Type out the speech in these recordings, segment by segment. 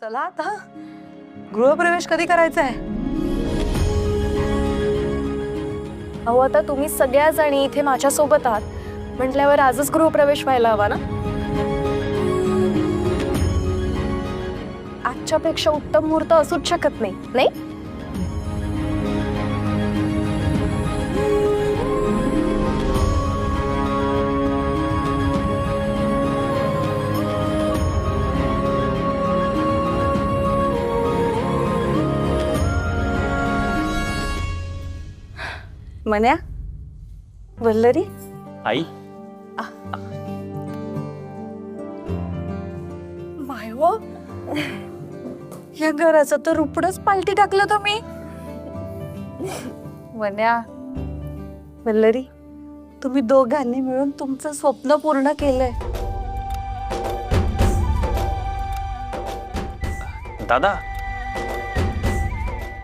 चला आता गृहप्रवेश कधी करायचा आहे? अहो आता तुम्ही सगळ्या जणी इथे माझ्या सोबत आहात म्हटल्यावर आजच गृहप्रवेश व्हायला हवा ना. आजच्या पेक्षा उत्तम मुहूर्त असूच शकत नाही, नाही? मन्या, वल्लरी, आई मायव, या घराचं तर रुपडच पालटी टाकलं तुम्ही. मन्या, वल्लरी, तुम्ही दोघांनी मिळून तुमचं स्वप्न पूर्ण केलंय. दादा,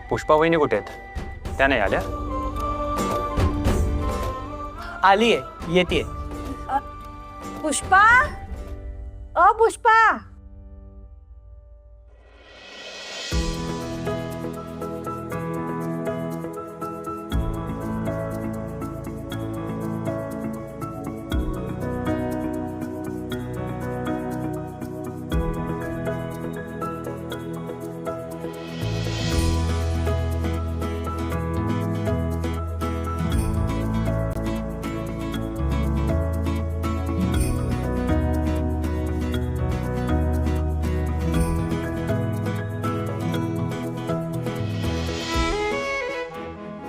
पुष्पा वहिनी कुठे आहेत? त्या नाही आल्या? आली आहे, येते. पुष्पा, अ पुष्पा,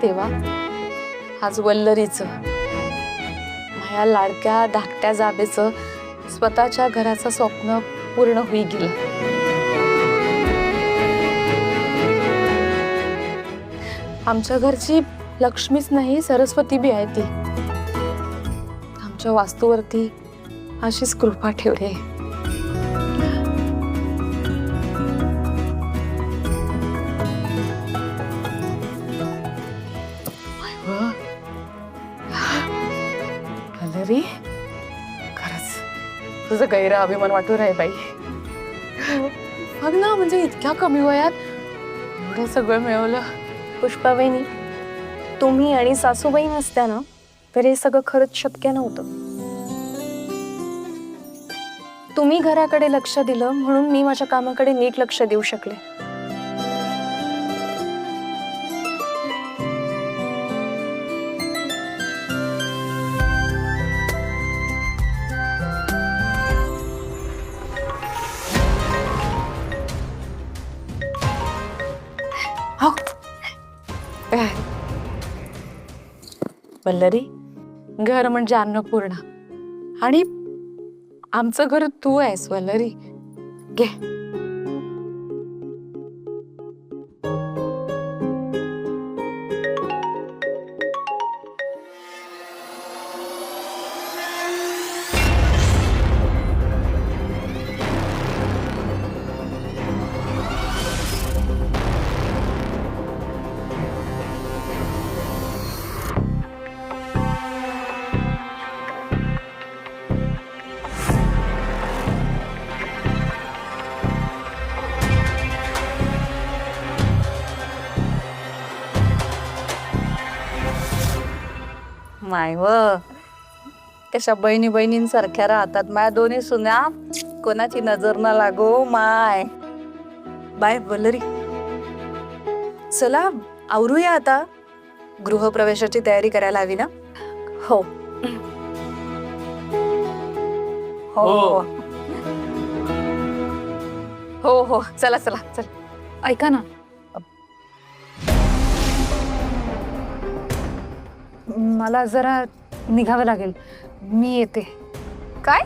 तेव्हा आज वल्लरीचं, माझ्या लाडक्या धाकट्या जाबेचं स्वतःच्या घराचं स्वप्न पूर्ण होई गेलं. आमच्या घरची लक्ष्मीच नाही सरस्वती बी आहे ती. आमच्या वास्तूवरती अशीच कृपा ठेवली. वल्लरी, खरंच तुझं गैरा अभिमान वाटू राही बाई. बघ ना, म्हणजे इतक्या कमी वयात एवढं सगळं मिळवलं. पुष्पा वहिनी, तुम्ही आणि सासूबाई नसत्या ना तर हे सगळं खरंच शक्य नव्हतं. तुम्ही घराकडे लक्ष दिलं म्हणून मी माझ्या कामाकडे नीट लक्ष देऊ शकले. हो. वल्लरी, घर म्हणजे अन्नपूर्णा आणि आमचं घर तू आहेस वल्लरी. घे. माय व, कशा बहिणी बहिणींसारख्या राहतात माझ्या दोन्ही सुन्या. कोणाची नजर न लागो माय. बाय वल्लरी, चला आवरूया आता. गृहप्रवेशाची तयारी करायला हवी ना. हो, हो हो हो, चला चला चल. ऐका ना, मला जरा निघावं लागेल, मी येते. काय?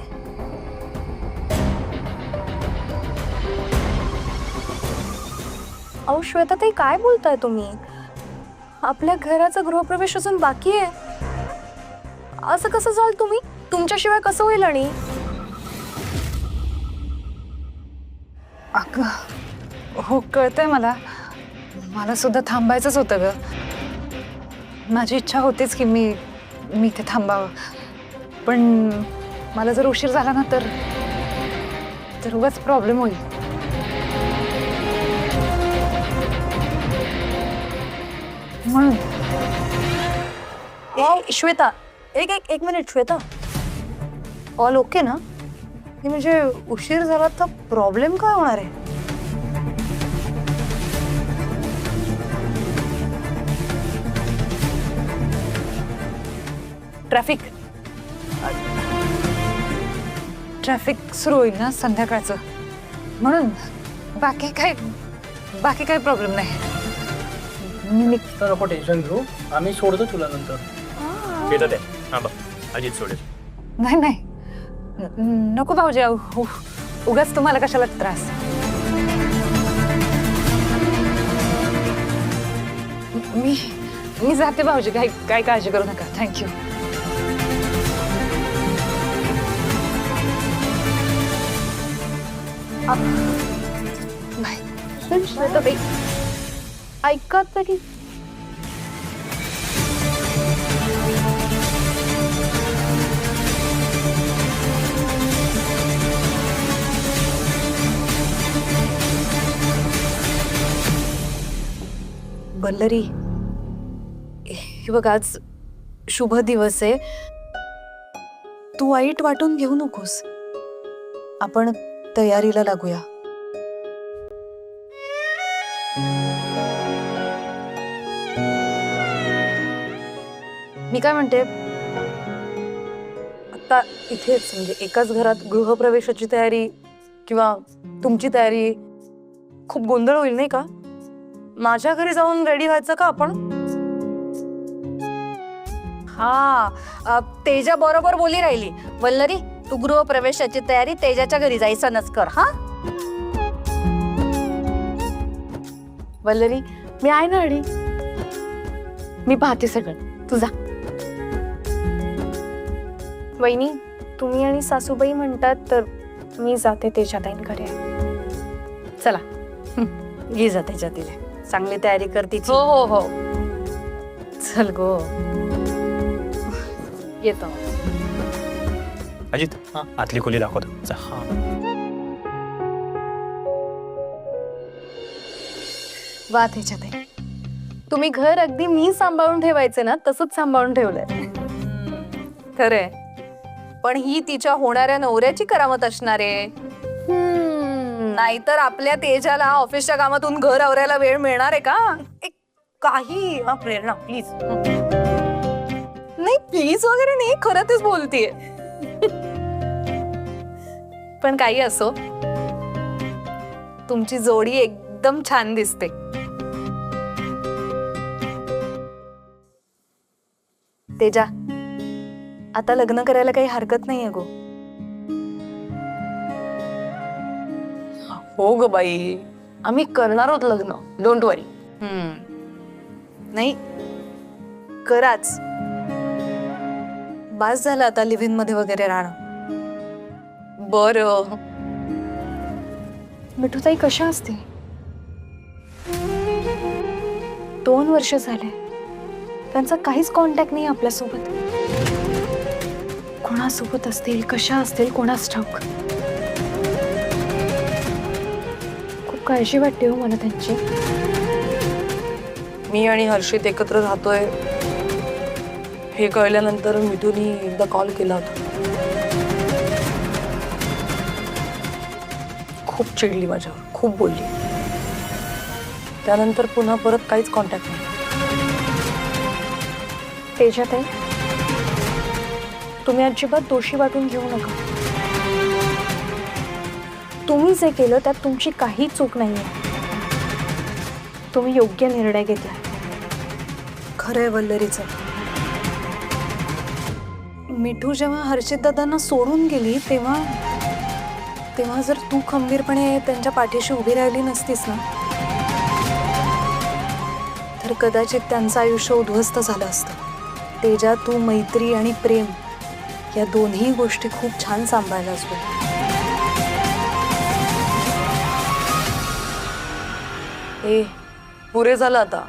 अहो श्वेता ताई, काय बोलताय तुम्ही? आपल्या घराचा गृहप्रवेश अजून बाकी आहे. असं कसं जाल तुम्ही? तुमच्याशिवाय कसं होईल? आणि अगं, हो कळतंय मला. मला सुद्धा थांबायचंच होतं ग. माझी इच्छा होतीच की मी इथे थांबावं, पण मला जर उशीर झाला ना तर उगाच प्रॉब्लेम होईल. म्हणून श्वेता, एक एक एक मिनिट श्वेता, ऑल ओके ना? हे म्हणजे उशीर झाला तर प्रॉब्लेम काय होणार आहे? ट्रॅफिक ट्रॅफिक सुरू होईल ना संध्याकाळचं, म्हणून बाकी काही प्रॉब्लेम नाही. मी तर नको टेन्शन घेऊ, आम्ही सोडतो तुला नंतर. येतं ते. हां बघ, अजित सोडेल. नाही नको भाऊजी, उगाच तुम्हाला कशाला त्रास. मी जाते भाऊजी, काय काळजी करू नका. थँक्यू. बाय. श्वेताबाई, ऐका तरी. वल्लरी, हे बघ, आज शुभ दिवस आहे. तू वाईट वाटून घेऊ नकोस. आपण तयारीला लागूया. मी काय म्हणते, आता इथेच म्हणजे एकाच घरात गृहप्रवेशाची तयारी किंवा तुमची तयारी खूप गोंधळ होईल नाही का? माझ्या घरी जाऊन रेडी व्हायचं का आपण? हा, तेजा बरोबर बोली राहिली. वल्लरी, तू गृहप्रवेशाची तयारी तेजाच्या घरी जायचं कर. हा वल्लरी, मी आहे ना रेडी. मी पाहते सगळं, तू जा. वहिनी, तुम्ही आणि सासूबाई म्हणतात तर मी जाते तेजाताईंकडे. चला, घे जा तेजा तिला. चांगली तयारी करते. हो हो हो, चल गो. येतो. अजित, हां आतली खोली दाखवतो. जा. वा तेजाताई, तुम्ही घर अगदी मी सांभाळून ठेवायचे ना तसंच सांभाळून ठेवलंय. खरंय, पण ही तिच्या होणाऱ्या नवऱ्याची करामत असणार आहे. नाहीतर आपल्या तेजाला ऑफिसच्या कामातून घर आवरायला वेळ मिळणार आहे का? काही प्रेरणा प्लीज. नाही प्लीज वगैरे नाही, खरं तेच बोलतेय. पण काही असो, तुमची जोडी एकदम छान दिसते. तेजा, आता लग्न करायला काही हरकत नाहीये गो. हो ग बाई, आम्ही करणार आहोत लग्न, डोंट वरी. नाही कराच. बास झालं आता लिव्ह इन मध्ये वगैरे राहणं. बरं. मिठूताई कशा असते? 2 वर्ष झाले, त्यांचा काहीच कॉन्टॅक्ट नाही आपल्यासोबत. कोणासोबत असतील, कशा असतील, कोणास ठाऊक. खूप काळजी वाटते हो मला त्यांची. मी आणि हर्षित एकत्र राहतोय हे कळल्यानंतर मिठूनी एकदा कॉल केला होता. खूप चिडली माझ्यावर, खूप बोलली. त्यानंतर पुन्हा परत काहीच कॉन्टॅक्ट नाही. तेजाताई, तुम्ही अजिबात दोषी वाटून घेऊ नका. तुम्ही जे केलं त्यात तुमची काही चूक नाहीये. तुम्ही योग्य निर्णय घेतला. खरंय वल्लरीचं. मिठू जेव्हा हर्षित दादांना सोडून गेली तेव्हा जर तू खंबीरपणे त्यांच्या पाठीशी उभी राहिली नसतीस ना, तर कदाचित त्यांचं आयुष्य उद्ध्वस्त झालं असतं. तेजा, तू मैत्री आणि प्रेम या दोन्ही गोष्टी खूप छान सांभाळल्यास बघ. ए, पुरे झालं आता.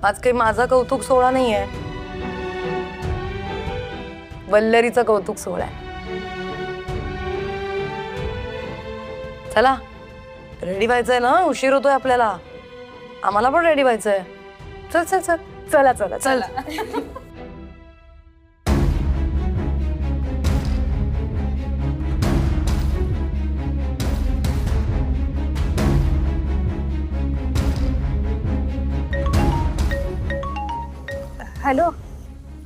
आज काही माझा कौतुक सोहळा नाही आहे, वल्लरीचा कौतुक सोहळा आहे. चला, रेडी व्हायचंय ना, उशीर होतोय आपल्याला. आम्हाला पण रेडी व्हायचंय. चल चल चल चला चला चला. हॅलो.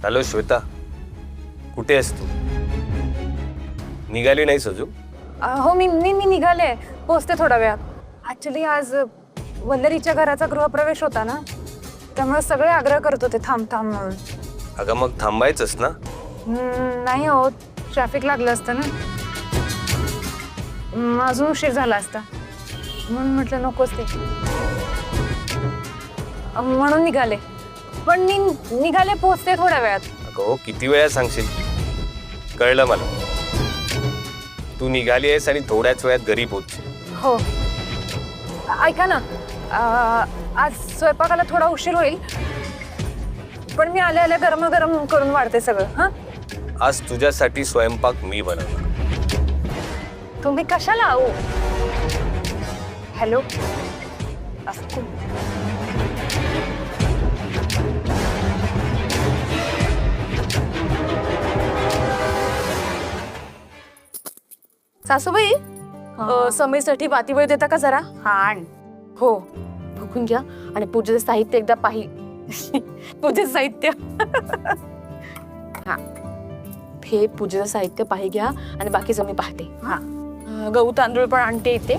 हॅलो श्वेता, कुठे आहेस तू? निघाली नाहीस अजून? हो मी मी मी निघाले, पोचते थोड्या वेळात. ऍक्च्युली आज वल्लरीच्या घराचा गृहप्रवेश होता ना, त्यामुळे सगळे आग्रह करत होते थांब थांब म्हणून. अगं मग थांबायचंच ना. नाही हो, ट्रॅफिक लागलं असतं ना, अजून उशीर झाला असता, म्हणून म्हटलं नकोच ते, म्हणून निघाले. पण मी निघाले, पोचते थोड्या वेळात. अगं हो, किती वेळा सांगशील? कळलं मला, तू निघाली आहेस आणि थोड्याच वेळात घरी पोहोचशील. हो. ऐका ना, आज स्वयंपाकाला थोडा उशीर होईल, पण मी आल्या आल्या गरम करून वाढते सगळं. हा, आज तुझ्यासाठी स्वयंपाक मी बनवला. तुम्ही कशाला आहो? हॅलो. सासूबाई, समीसाठी वातीवेळ देता का जरा? हा. हो, बघून घ्या आणि पूजेचं साहित्य एकदा पाही. पूजेचं साहित्य. हा, हे पूजेचं साहित्य पाही घ्या आणि बाकीचं मी पाहते. हा. गहू तांदूळ पण आणते इथे.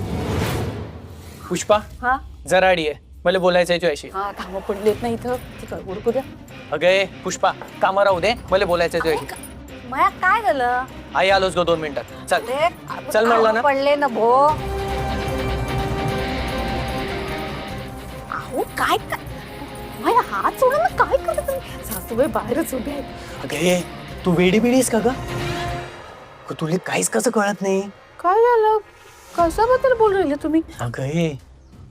पुष्पा हा जरा आडी आहे, मला बोलायचं आहे तुझ्याशी. हा, कामं पडलेत ना इथं, उरकू द्या. अगे पुष्पा, कामं राहू दे, मला बोलायचं आहे तुझ्याशी. मया काय झालं? आई आलोच गो 2 मिनिटात. चल चल म्हणलं ना. पडले ना भो. अहो काय माझ्या हात सोडून ना, काय करत तुम्ही? सासूबाई बाहेरच उभे आहेत. अगे तू वेडी बिडी आहेस का ग? तुला काहीच कसं कळत नाही? काय झालं? कशाबद्दल बोलू राहिले तुम्ही? अगं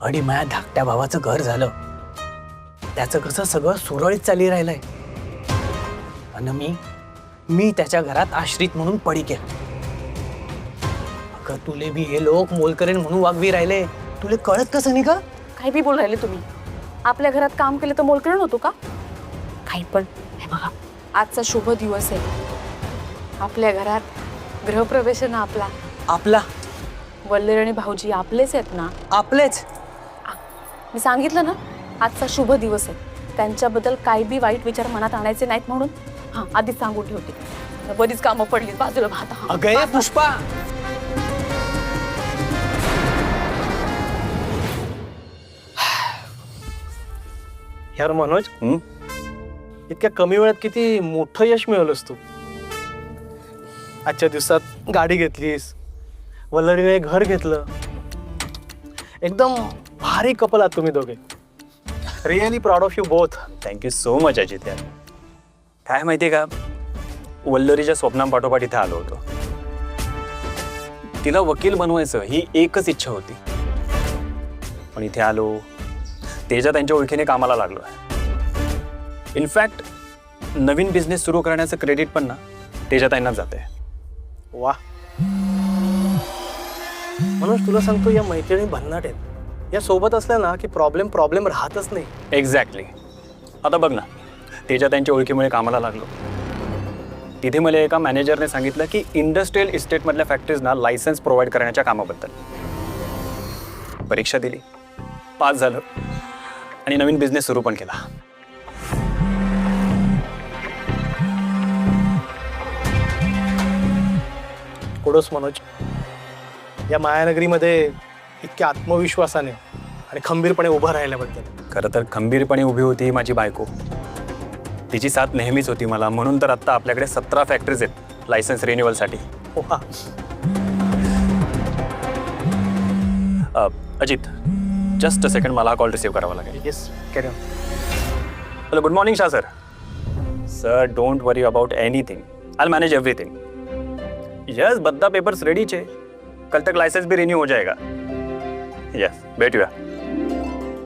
अडी माझ्या धाकट्या भावाचं घर झालं, त्याचं कसं सगळं सुरळीत चाली राहिलंय, आणि मी त्याच्या घरात आश्रित म्हणून पडी केलं. अगं तुले बी हे लोक मोलकरीण म्हणून वागवी राहिले, तुला कळत कसं नाही का? काय बी बोलू राहिले तुम्ही? आपल्या घरात काम केलं तर मोलकरण होतो का? काही पण. हे बघा, आजचा शुभ दिवस आहे, आपल्या घरात गृहप्रवेश आहे ना आपला. आपला? वल्लरी आणि भाऊजी आपलेच आहेत ना. आपलेच? मी सांगितलं ना, आजचा शुभ दिवस आहे, त्यांच्याबद्दल काही बी वाईट विचार मनात आणायचे नाहीत म्हणून. हा, आधीच सांगून ठेवते. बरीच कामं पडली, बाजूला भाता. अगं पुष्पा, यार मनोज, इतक्या कमी वेळात किती मोठं यश मिळवलंस तू. आजच्या दिवसात गाडी घेतलीस, वल्लरीने घर घेतलं, एकदम भारी कपल आहात तुम्ही दोघे. Really proud of you both. Thank you so much Ajit यार. काय माहितीये का, वल्लरीच्या स्वप्नांपाठोपाठ इथे आलो होतो. तिला वकील बनवायचं ही एकच इच्छा होती, पण इथे आलो, तेजा त्यांच्या ओळखीने कामाला लागलो आहे. इनफॅक्ट नवीन बिझनेस सुरू करण्याचं क्रेडिट पण ना तेजा ताईंनाच जाते. वा. मनोज, तुला सांगतो, या मैत्रिणी भन्नाट आहेत. या सोबत असल्या ना की प्रॉब्लेम राहतच नाही. एक्झॅक्टली. आता बघ ना, तेजा त्यांच्या ओळखीमुळे कामाला लागलो. तिथे मला एका मॅनेजरने सांगितलं की इंडस्ट्रियल इस्टेटमधल्या फॅक्टरीजना लायसन्स प्रोव्हाइड करण्याच्या कामाबद्दल. परीक्षा दिली, पास झालं आणि नवीन बिझनेस सुरू पण केला. कुडोस मनोज, या मायानगरीमध्ये इतक्या आत्मविश्वासाने आणि खंबीरपणे उभं राहिल्याबद्दल. खरं तर खंबीरपणे उभी होती माझी बायको. तिची साथ नेहमीच होती मला, म्हणून तर आत्ता आपल्याकडे 17 फॅक्टरीज आहेत लायसन्स रिन्युअलसाठी. वा. अजित, जस्ट अ सेकंड, मला कॉल रिसीव्ह करावा लागेल. Yes, carry on. Hello, good morning Shah sir. Sir, don't worry about anything, I manage everything. Yes, बद्दा पेपर्स रेडी छे, कल तक लाइसेंस भी रिन्यू हो जाएगा. यस, बैठिए.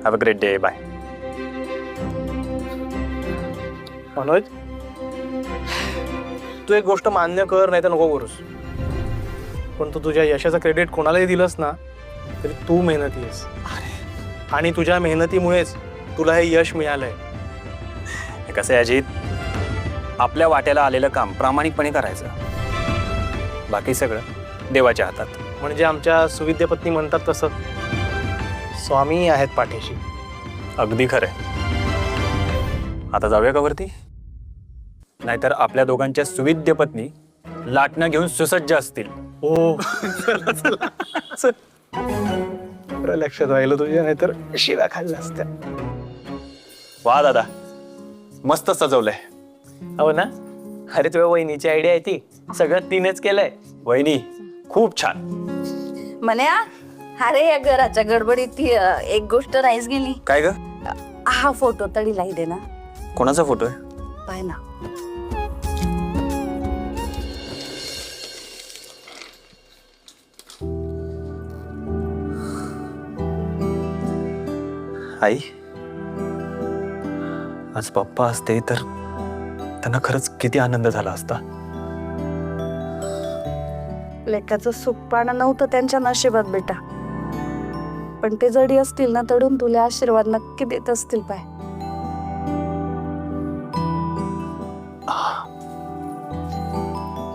Have a great day, bye. Manoj, तू एक गोष्ट मान्य कर, नाही तर नको करूस, पण तू तुझ्या यशाचं क्रेडिट कोणालाही दिलंस ना तरी तू मेहनती आहेस, आणि तुझ्या मेहनतीमुळेच तुला हे यश मिळालंय. कसं आहे अजित, आपल्या वाट्याला आलेलं काम प्रामाणिकपणे करायचं, बाकी सगळं देवाच्या हातात. म्हणजे आमच्या सुविद्यपत्नी म्हणतात तसं स्वामी आहेत पाठीशी. अगदी खरंय. आता जाऊया का वरती? नाहीतर आपल्या दोघांच्या सुविद्य पत्नी लाटणं घेऊन सुसज्ज असतील. हो चला चला चल. बरं लक्षात राहिलं तुझ्या, नाहीतर शिव्या खाल्ल्या असत्या. वा दादा, मस्त सजवलंय. हो ना? अरे तुझ्या वहिनीची आयडिया आहे ती, सगळं तिनेच केलंय. वहिनी खूप छान. म्हण्या, अरे या घराच्या गडबडीत ती एक गोष्ट राहीच गेली. काय ग? हा फोटो तरी लाई दे ना. कोणाचा फोटो आहे? पाय ना. आई, आज पप्पा असते तर त्यांना खरंच किती आनंद झाला असता. लेकाचं सुख पाणं नव्हतं त्यांच्या नशिबात बेटा, पण ते जडी असतील ना तडून तुला आशीर्वाद नक्की देत असतील. पाय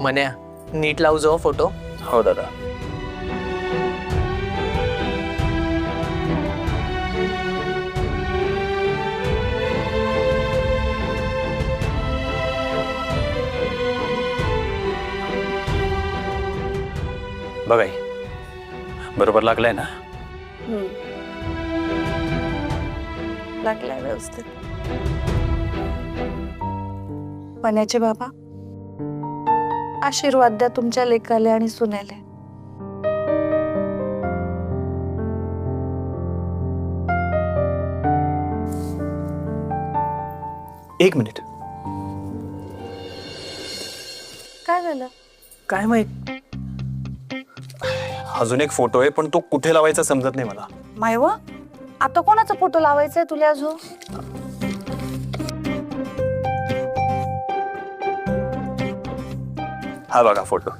म्हण्या, नीट लावू जो फोटो. हो दादा. बघ आई, बरोबर लागलाय ना? लागलाय व्यवस्थित. पण्याचे बाबा, आशीर्वाद द्या तुमच्या लेकाले आणि सुनेले. एक मिनिट. काय झालं? काय माहित, अजून एक फोटो आहे पण तो कुठे लावायचा समजत नाही मला. मायव, आता कोणाचा फोटो लावायचा आहे तुला अजून? हा बघा फोटो.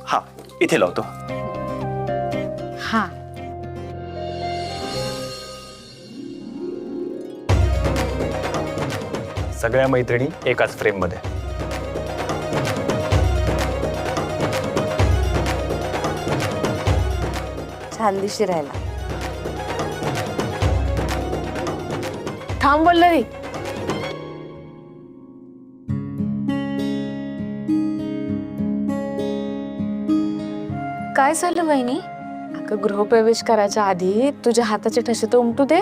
हा इथे लावतो. हा सगळ्या मैत्रिणी एकाच फ्रेम मध्ये. छान दिशी राहिला. थांब वल्लरी. काय झालं वहिनी? अगं गृहप्रवेश करायच्या आधी तुझ्या हाताचे ठसे तर उमटू दे.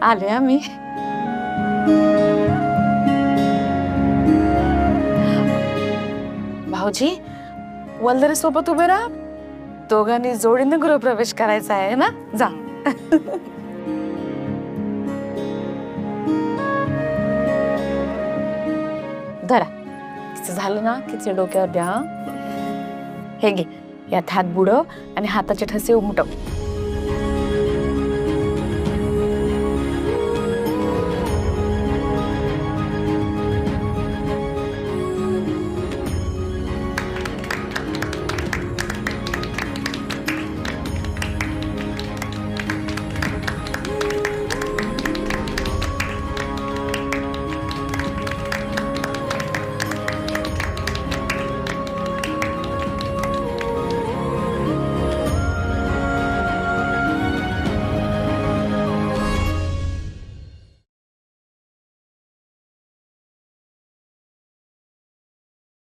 आले आम्ही. भाऊजी, वल्लरी सोबत उभे राहा. दोघांनी जोडीने गृहप्रवेश करायचा आहे ना. जा. धरा. तिचं झालं ना की तिच्या डोक्यावर द्या. हे घे, यात हात बुडव आणि हाताचे ठसे उमटव.